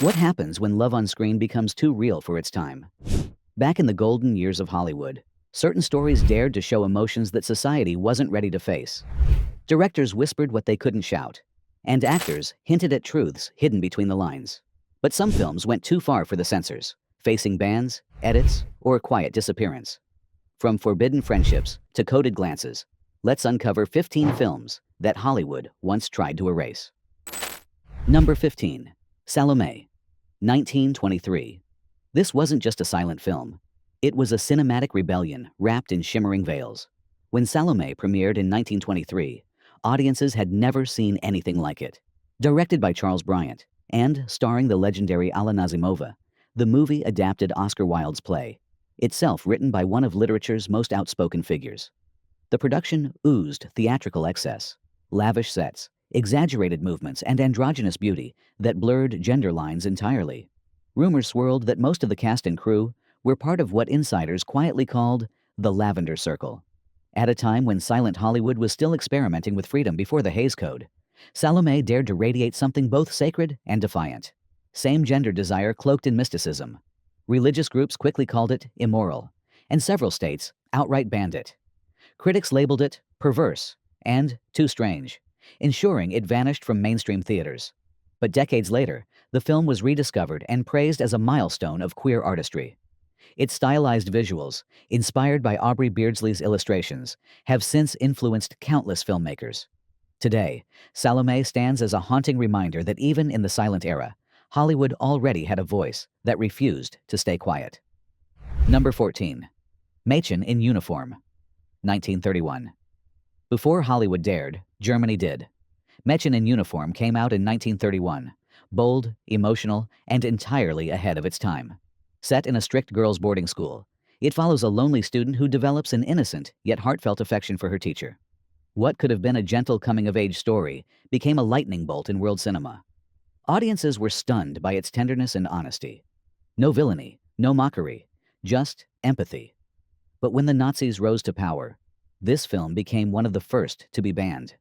What happens when love on screen becomes too real for its time? Back in the golden years of Hollywood, certain stories dared to show emotions that society wasn't ready to face. Directors whispered what they couldn't shout, and actors hinted at truths hidden between the lines. But some films went too far for the censors, facing bans, edits, or quiet disappearance. From forbidden friendships to coded glances, let's uncover 15 films that Hollywood once tried to erase. Number 15. Salomé, 1923. This wasn't just a silent film. It was a cinematic rebellion wrapped in shimmering veils. When Salomé premiered in 1923, audiences had never seen anything like it. Directed by Charles Bryant and starring the legendary Alla Nazimova, the movie adapted Oscar Wilde's play, itself written by one of literature's most outspoken figures. The production oozed theatrical excess, lavish sets, exaggerated movements, and androgynous beauty that blurred gender lines entirely. Rumors swirled that most of the cast and crew were part of what insiders quietly called the Lavender Circle. At a time when silent Hollywood was still experimenting with freedom before the Hays Code, Salomé dared to radiate something both sacred and defiant. Same-gender desire cloaked in mysticism. Religious groups quickly called it immoral, and several states outright banned it. Critics labeled it perverse and too strange, ensuring it vanished from mainstream theaters. But decades later, the film was rediscovered and praised as a milestone of queer artistry. Its stylized visuals, inspired by Aubrey Beardsley's illustrations, have since influenced countless filmmakers. Today, Salomé stands as a haunting reminder that even in the silent era, Hollywood already had a voice that refused to stay quiet. Number 14. Mädchen in Uniform, 1931. Before Hollywood dared, Germany did. Mädchen in Uniform came out in 1931, bold, emotional, and entirely ahead of its time. Set in a strict girls' boarding school, it follows a lonely student who develops an innocent yet heartfelt affection for her teacher. What could have been a gentle coming-of-age story became a lightning bolt in world cinema. Audiences were stunned by its tenderness and honesty. No villainy, no mockery, just empathy. But when the Nazis rose to power, this film became one of the first to be banned.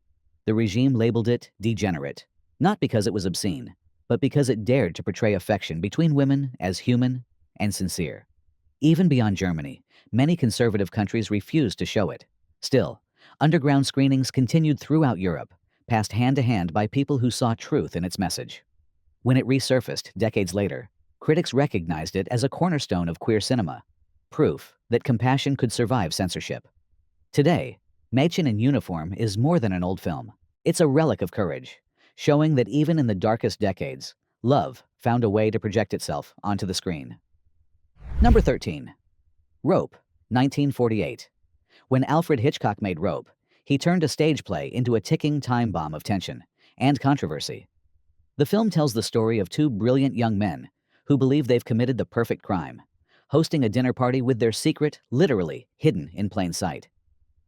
The regime labeled it degenerate, not because it was obscene, but because it dared to portray affection between women as human and sincere. Even beyond Germany, many conservative countries refused to show it. Still, underground screenings continued throughout Europe, passed hand to hand by people who saw truth in its message. When it resurfaced decades later, critics recognized it as a cornerstone of queer cinema, proof that compassion could survive censorship. Today, Mädchen in Uniform is more than an old film. It's a relic of courage, showing that even in the darkest decades, love found a way to project itself onto the screen. Number 13. Rope, 1948. When Alfred Hitchcock made Rope, he turned a stage play into a ticking time bomb of tension and controversy. The film tells the story of two brilliant young men who believe they've committed the perfect crime, hosting a dinner party with their secret literally hidden in plain sight.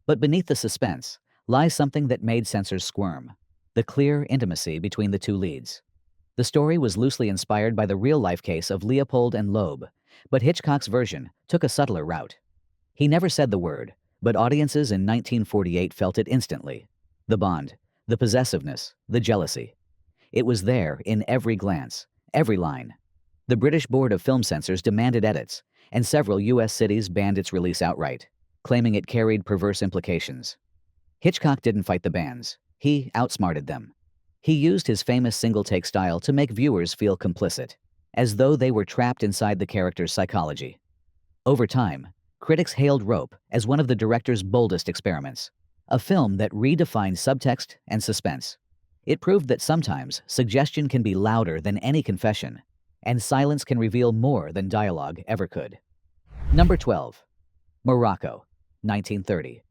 But beneath the suspense lies something that made censors squirm: the clear intimacy between the two leads. The story was loosely inspired by the real-life case of Leopold and Loeb, but Hitchcock's version took a subtler route. He never said the word, but audiences in 1948 felt it instantly. The bond, the possessiveness, the jealousy. It was there in every glance, every line. The British Board of Film Censors demanded edits, and several U.S. cities banned its release outright, claiming it carried perverse implications. Hitchcock didn't fight the bans. He outsmarted them. He used his famous single-take style to make viewers feel complicit, as though they were trapped inside the character's psychology. Over time, critics hailed Rope as one of the director's boldest experiments, a film that redefined subtext and suspense. It proved that sometimes suggestion can be louder than any confession, and silence can reveal more than dialogue ever could. Number 12. Morocco, 1930.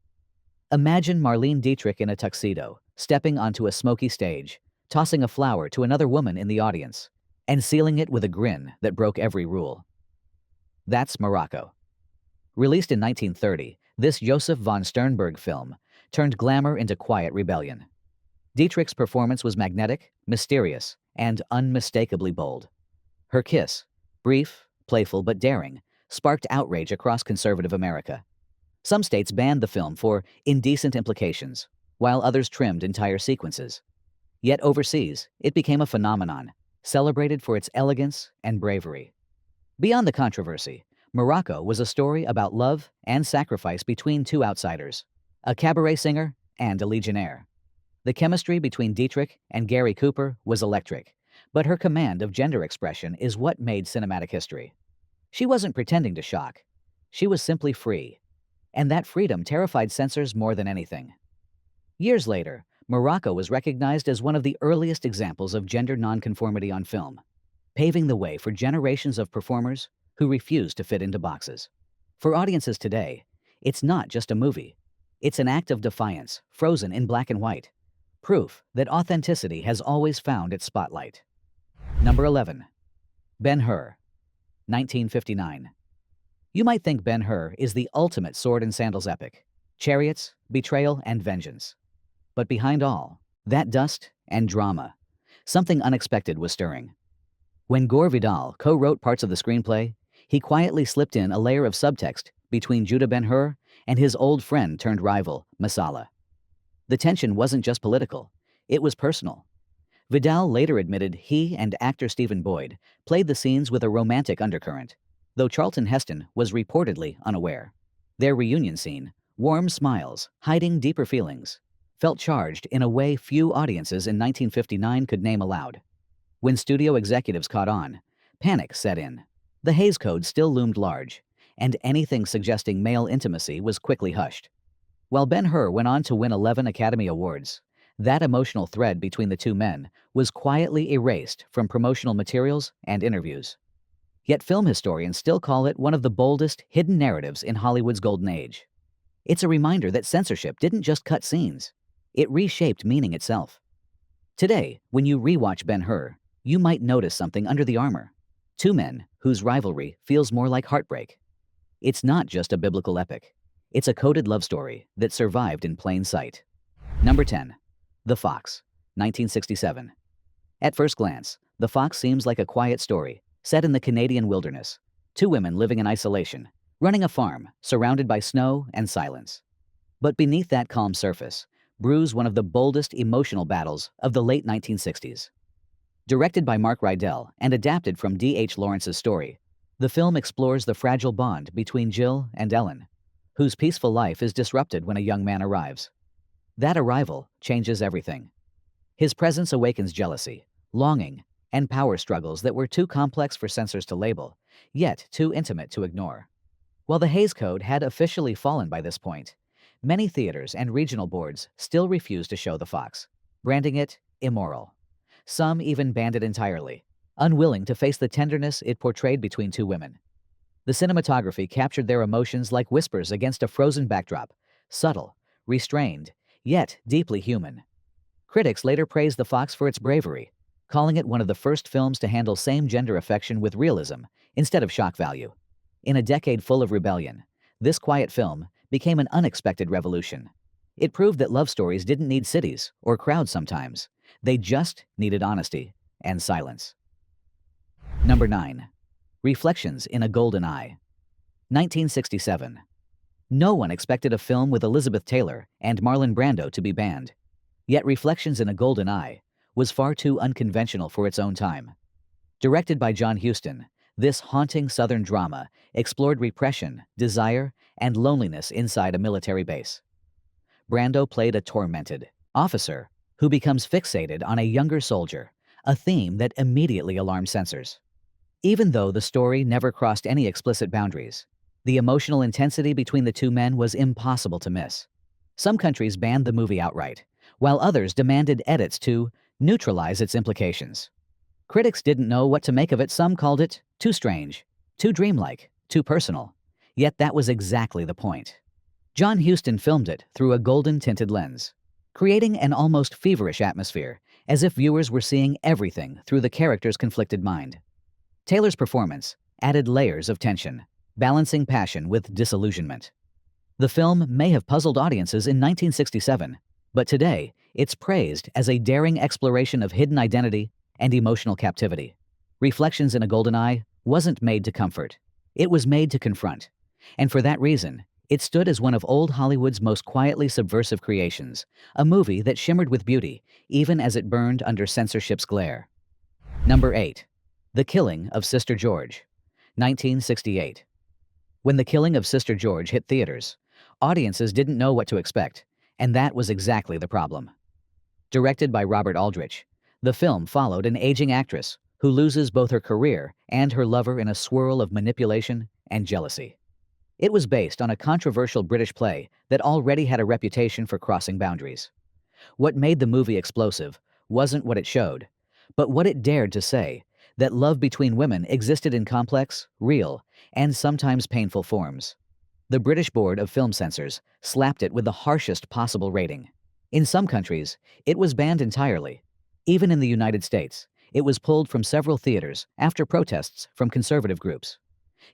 Imagine Marlene Dietrich in a tuxedo, stepping onto a smoky stage, tossing a flower to another woman in the audience, and sealing it with a grin that broke every rule. That's Morocco. Released in 1930, this Joseph von Sternberg film turned glamour into quiet rebellion. Dietrich's performance was magnetic, mysterious, and unmistakably bold. Her kiss, brief, playful, but daring, sparked outrage across conservative America. Some states banned the film for indecent implications, while others trimmed entire sequences. Yet overseas, it became a phenomenon, celebrated for its elegance and bravery. Beyond the controversy, Morocco was a story about love and sacrifice between two outsiders, a cabaret singer and a legionnaire. The chemistry between Dietrich and Gary Cooper was electric, but her command of gender expression is what made cinematic history. She wasn't pretending to shock. She was simply free, and that freedom terrified censors more than anything. Years later, Morocco was recognized as one of the earliest examples of gender nonconformity on film, paving the way for generations of performers who refused to fit into boxes. For audiences today, it's not just a movie. It's an act of defiance, frozen in black and white. Proof that authenticity has always found its spotlight. Number 11. Ben-Hur, 1959. You might think Ben-Hur is the ultimate sword and sandals epic. Chariots, betrayal, and vengeance. But behind all that dust and drama, something unexpected was stirring. When Gore Vidal co-wrote parts of the screenplay, he quietly slipped in a layer of subtext between Judah Ben-Hur and his old friend turned rival, Masala. The tension wasn't just political, it was personal. Vidal later admitted he and actor Stephen Boyd played the scenes with a romantic undercurrent, though Charlton Heston was reportedly unaware. Their reunion scene, warm smiles, hiding deeper feelings, felt charged in a way few audiences in 1959 could name aloud. When studio executives caught on, panic set in. The Hays Code still loomed large, and anything suggesting male intimacy was quickly hushed. While Ben-Hur went on to win 11 Academy Awards, that emotional thread between the two men was quietly erased from promotional materials and interviews. Yet film historians still call it one of the boldest hidden narratives in Hollywood's golden age. It's a reminder that censorship didn't just cut scenes, it reshaped meaning itself. Today, when you rewatch Ben-Hur, you might notice something under the armor. Two men whose rivalry feels more like heartbreak. It's not just a biblical epic. It's a coded love story that survived in plain sight. Number 10. The Fox, 1967. At first glance, The Fox seems like a quiet story, set in the Canadian wilderness. Two women living in isolation, running a farm, surrounded by snow and silence. But beneath that calm surface, brews one of the boldest emotional battles of the late 1960s. Directed by Mark Rydell and adapted from D.H. Lawrence's story, the film explores the fragile bond between Jill and Ellen, whose peaceful life is disrupted when a young man arrives. That arrival changes everything. His presence awakens jealousy, longing, and power struggles that were too complex for censors to label, yet too intimate to ignore. While the Hays Code had officially fallen by this point, many theaters and regional boards still refused to show The Fox, branding it immoral. Some even banned it entirely, unwilling to face the tenderness it portrayed between two women. The cinematography captured their emotions like whispers against a frozen backdrop, subtle, restrained, yet deeply human. Critics later praised The Fox for its bravery, calling it one of the first films to handle same-gender affection with realism instead of shock value. In a decade full of rebellion, this quiet film became an unexpected revolution. It proved that love stories didn't need cities or crowds sometimes. They just needed honesty and silence. Number 9. Reflections in a Golden Eye, 1967. No one expected a film with Elizabeth Taylor and Marlon Brando to be banned. Yet Reflections in a Golden Eye was far too unconventional for its own time. Directed by John Huston, this haunting Southern drama explored repression, desire, and loneliness inside a military base. Brando played a tormented officer who becomes fixated on a younger soldier, a theme that immediately alarmed censors. Even though the story never crossed any explicit boundaries, the emotional intensity between the two men was impossible to miss. Some countries banned the movie outright, while others demanded edits to neutralize its implications. Critics didn't know what to make of it. Some called it too strange, too dreamlike, too personal. Yet that was exactly the point. John Huston filmed it through a golden-tinted lens, creating an almost feverish atmosphere, as if viewers were seeing everything through the character's conflicted mind. Taylor's performance added layers of tension, balancing passion with disillusionment. The film may have puzzled audiences in 1967, but today it's praised as a daring exploration of hidden identity and emotional captivity. Reflections in a Golden Eye wasn't made to comfort. It was made to confront. And for that reason, it stood as one of old Hollywood's most quietly subversive creations, a movie that shimmered with beauty, even as it burned under censorship's glare. Number 8. The Killing of Sister George, 1968. When The Killing of Sister George hit theaters, audiences didn't know what to expect, and that was exactly the problem. Directed by Robert Aldrich, the film followed an aging actress who loses both her career and her lover in a swirl of manipulation and jealousy. It was based on a controversial British play that already had a reputation for crossing boundaries. What made the movie explosive wasn't what it showed, but what it dared to say, that love between women existed in complex, real, and sometimes painful forms. The British Board of Film Censors slapped it with the harshest possible rating. In some countries, it was banned entirely. Even in the United States, it was pulled from several theaters after protests from conservative groups.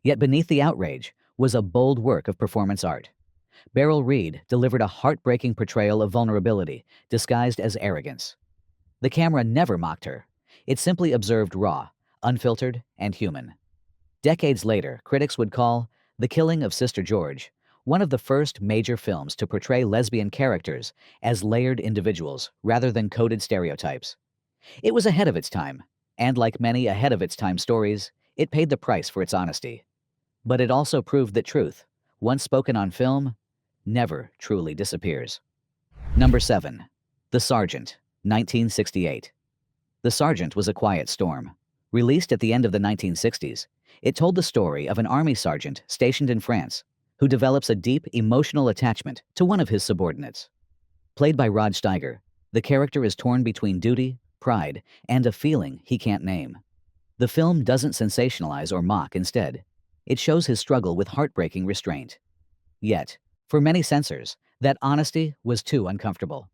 Yet beneath the outrage was a bold work of performance art. Beryl Reid delivered a heartbreaking portrayal of vulnerability disguised as arrogance. The camera never mocked her. It simply observed raw, unfiltered, and human. Decades later, critics would call The Killing of Sister George one of the first major films to portray lesbian characters as layered individuals rather than coded stereotypes. It was ahead of its time, and like many ahead-of-its-time stories, it paid the price for its honesty. But it also proved that truth, once spoken on film, never truly disappears. Number 7. The Sergeant, 1968. The Sergeant was a quiet storm. Released at the end of the 1960s, it told the story of an army sergeant stationed in France who develops a deep emotional attachment to one of his subordinates. Played by Rod Steiger, the character is torn between duty, pride, and a feeling he can't name. The film doesn't sensationalize or mock. Instead, it shows his struggle with heartbreaking restraint. Yet, for many censors, that honesty was too uncomfortable.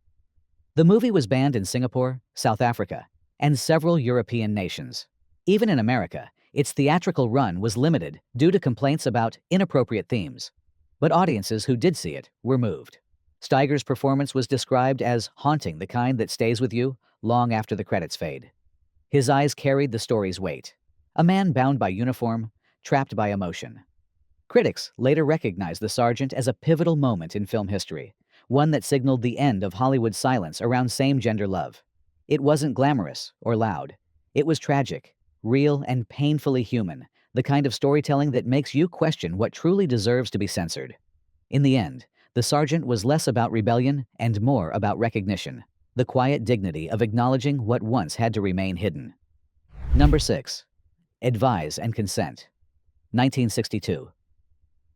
The movie was banned in Singapore, South Africa, and several European nations. Even in America, its theatrical run was limited due to complaints about inappropriate themes. But audiences who did see it were moved. Steiger's performance was described as haunting, the kind that stays with you long after the credits fade. His eyes carried the story's weight. A man bound by uniform, trapped by emotion. Critics later recognized The Sergeant as a pivotal moment in film history, one that signaled the end of Hollywood's silence around same-gender love. It wasn't glamorous or loud. It was tragic, real, and painfully human, the kind of storytelling that makes you question what truly deserves to be censored. In the end, The Sergeant was less about rebellion and more about recognition, the quiet dignity of acknowledging what once had to remain hidden. Number 6. Advise and Consent, 1962.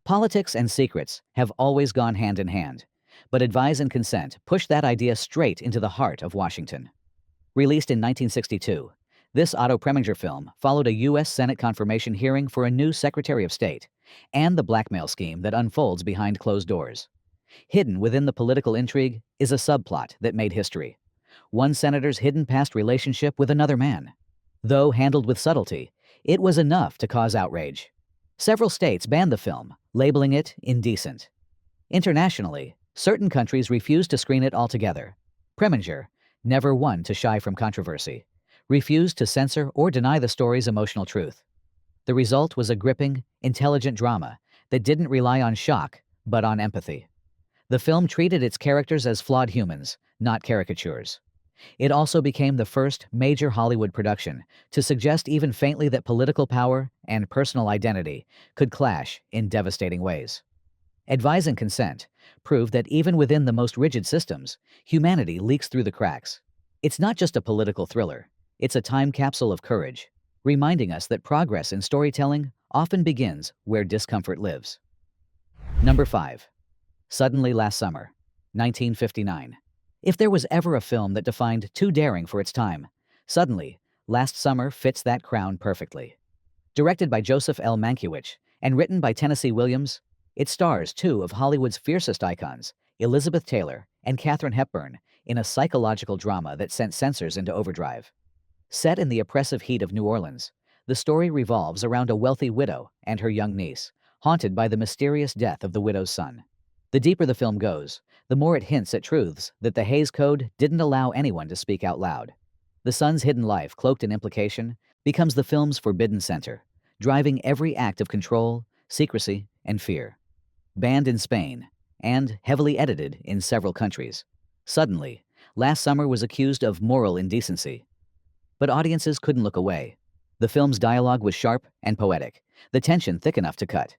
Politics and secrets have always gone hand in hand, but advise and consent pushed that idea straight into the heart of Washington. Released in 1962, this Otto Preminger film followed a U.S. Senate confirmation hearing for a new Secretary of State and the blackmail scheme that unfolds behind closed doors. Hidden within the political intrigue is a subplot that made history. One senator's hidden past relationship with another man. Though handled with subtlety, it was enough to cause outrage. Several states banned the film, labeling it indecent. Internationally, certain countries refused to screen it altogether. Preminger, never one to shy from controversy, refused to censor or deny the story's emotional truth. The result was a gripping, intelligent drama that didn't rely on shock, but on empathy. The film treated its characters as flawed humans, not caricatures. It also became the first major Hollywood production to suggest even faintly that political power and personal identity could clash in devastating ways. Advise and Consent proved that even within the most rigid systems, humanity leaks through the cracks. It's not just a political thriller, it's a time capsule of courage, reminding us that progress in storytelling often begins where discomfort lives. Number 5. Suddenly Last Summer, 1959. If there was ever a film that defined too daring for its time, Suddenly Last Summer fits that crown perfectly. Directed by Joseph L. Mankiewicz and written by Tennessee Williams, it stars two of Hollywood's fiercest icons, Elizabeth Taylor and Katharine Hepburn, in a psychological drama that sent censors into overdrive. Set in the oppressive heat of New Orleans, the story revolves around a wealthy widow and her young niece, haunted by the mysterious death of the widow's son. The deeper the film goes, the more it hints at truths that the Hays Code didn't allow anyone to speak out loud. The son's hidden life, cloaked in implication, becomes the film's forbidden center, driving every act of control, secrecy, and fear. Banned in Spain, and heavily edited in several countries, Suddenly Last Summer was accused of moral indecency. but audiences couldn't look away. The film's dialogue was sharp and poetic, the tension thick enough to cut.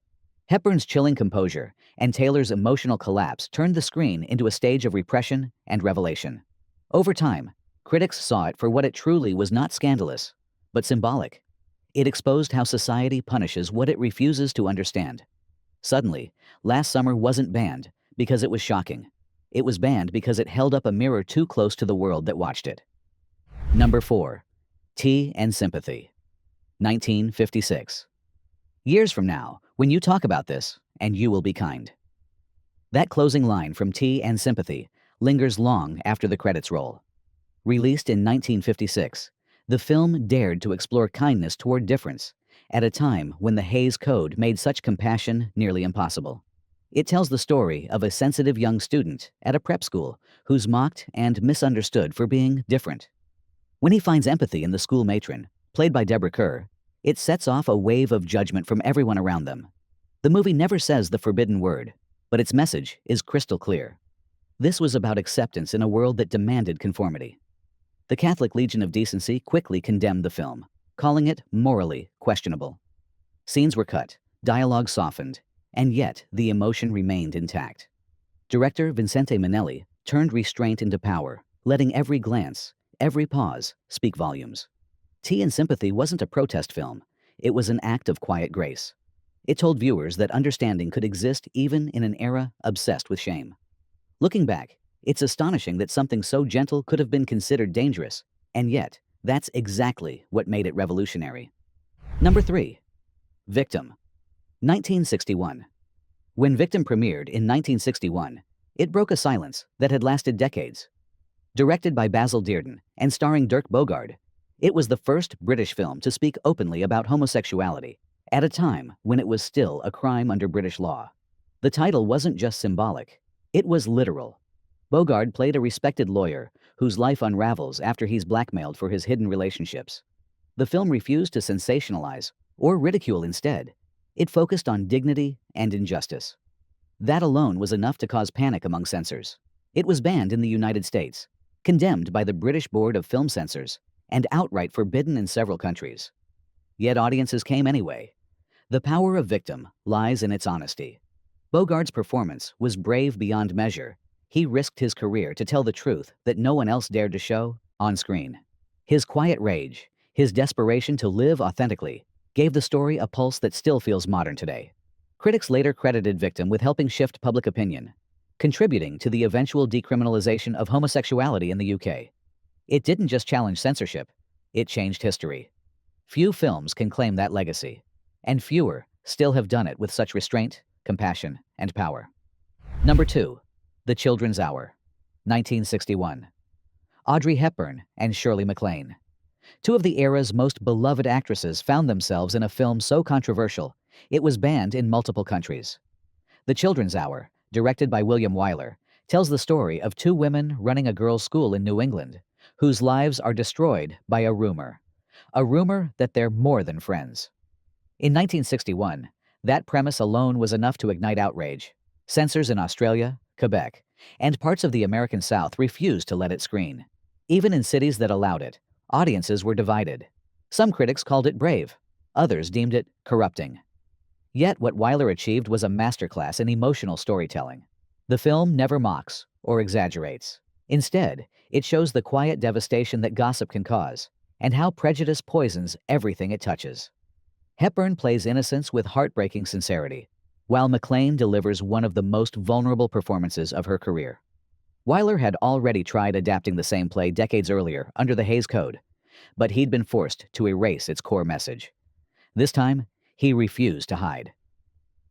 Hepburn's chilling composure and Taylor's emotional collapse turned the screen into a stage of repression and revelation. Over time, critics saw it for what it truly was: not scandalous, but symbolic. It exposed how society punishes what it refuses to understand. Suddenly, Last Summer wasn't banned because it was shocking. It was banned because it held up a mirror too close to the world that watched it. Number 4. Tea and Sympathy, 1956. Years from now, when you talk about this, and you will be kind. That closing line from Tea and Sympathy lingers long after the credits roll. Released in 1956, the film dared to explore kindness toward difference at a time when the Hays Code made such compassion nearly impossible. It tells the story of a sensitive young student at a prep school who's mocked and misunderstood for being different. When he finds empathy in the school matron, played by Deborah Kerr, it sets off a wave of judgment from everyone around them. The movie never says the forbidden word, but its message is crystal clear. This was about acceptance in a world that demanded conformity. The Catholic Legion of Decency quickly condemned the film, calling it morally questionable. Scenes were cut, dialogue softened, and yet the emotion remained intact. Director Vincente Minnelli turned restraint into power, letting every glance, every pause, speak volumes. Tea and Sympathy wasn't a protest film. It was an act of quiet grace. It told viewers that understanding could exist even in an era obsessed with shame. Looking back, it's astonishing that something so gentle could have been considered dangerous, and yet, that's exactly what made it revolutionary. Number 3. Victim, 1961. When Victim premiered in 1961, it broke a silence that had lasted decades. Directed by Basil Dearden and starring Dirk Bogarde, it was the first British film to speak openly about homosexuality at a time when it was still a crime under British law. The title wasn't just symbolic, it was literal. Bogarde played a respected lawyer whose life unravels after he's blackmailed for his hidden relationships. The film refused to sensationalize or ridicule. Instead, it focused on dignity and injustice. That alone was enough to cause panic among censors. It was banned in the United States, condemned by the British Board of Film Censors, and outright forbidden in several countries. Yet audiences came anyway. The power of Victim lies in its honesty. Bogarde's performance was brave beyond measure. He risked his career to tell the truth that no one else dared to show on screen. His quiet rage, his desperation to live authentically, gave the story a pulse that still feels modern today. Critics later credited Victim with helping shift public opinion, contributing to the eventual decriminalization of homosexuality in the UK. It didn't just challenge censorship, it changed history. Few films can claim that legacy, and fewer still have done it with such restraint, compassion, and power. Number 2. The Children's Hour, 1961. Audrey Hepburn and Shirley MacLaine. Two of the era's most beloved actresses found themselves in a film so controversial, it was banned in multiple countries. The Children's Hour, directed by William Wyler, tells the story of two women running a girls' school in New England, whose lives are destroyed by a rumor that they're more than friends. In 1961, that premise alone was enough to ignite outrage. Censors in Australia, Quebec, and parts of the American South refused to let it screen. Even in cities that allowed it, audiences were divided. Some critics called it brave, others deemed it corrupting. Yet what Wyler achieved was a masterclass in emotional storytelling. The film never mocks or exaggerates. Instead, it shows the quiet devastation that gossip can cause, and how prejudice poisons everything it touches. Hepburn plays innocence with heartbreaking sincerity, while MacLaine delivers one of the most vulnerable performances of her career. Wyler had already tried adapting the same play decades earlier under the Hays Code, but he'd been forced to erase its core message. This time, he refused to hide.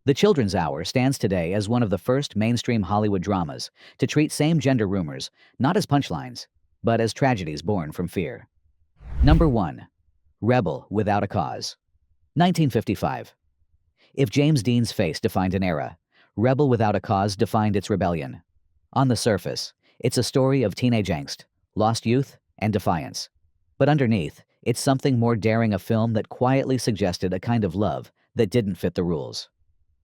The Children's Hour stands today as one of the first mainstream Hollywood dramas to treat same-gender rumors not as punchlines, but as tragedies born from fear. Number 1. Rebel Without a Cause, 1955. If James Dean's face defined an era, Rebel Without a Cause defined its rebellion. On the surface, it's a story of teenage angst, lost youth, and defiance. But underneath, it's something more daring, a film that quietly suggested a kind of love that didn't fit the rules.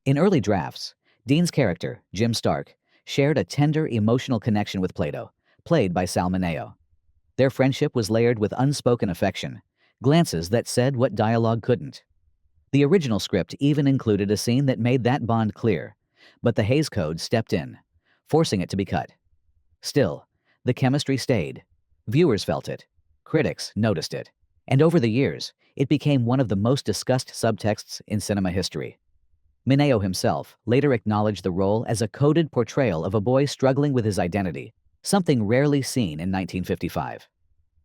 In early drafts, Dean's character, Jim Stark, shared a tender emotional connection with Plato, played by Salomé. Their friendship was layered with unspoken affection, glances that said what dialogue couldn't. The original script even included a scene that made that bond clear, but the Hays Code stepped in, forcing it to be cut. Still, the chemistry stayed. Viewers felt it. Critics noticed it. And over the years, it became one of the most discussed subtexts in cinema history. Mineo himself later acknowledged the role as a coded portrayal of a boy struggling with his identity, something rarely seen in 1955.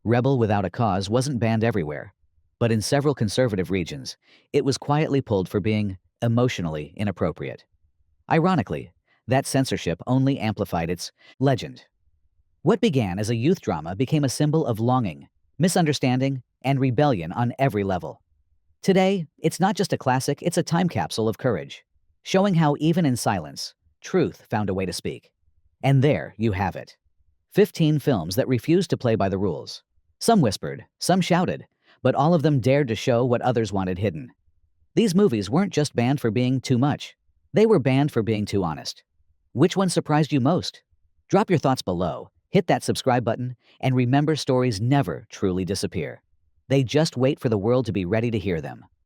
Rebel Without a Cause wasn't banned everywhere, but in several conservative regions, it was quietly pulled for being emotionally inappropriate. Ironically, that censorship only amplified its legend. What began as a youth drama became a symbol of longing, misunderstanding, and rebellion on every level. Today, it's not just a classic, it's a time capsule of courage, showing how even in silence, truth found a way to speak. And there you have it. 15 films that refused to play by the rules. Some whispered, some shouted, but all of them dared to show what others wanted hidden. These movies weren't just banned for being too much. They were banned for being too honest. Which one surprised you most? Drop your thoughts below, hit that subscribe button, and remember, stories never truly disappear. They just wait for the world to be ready to hear them.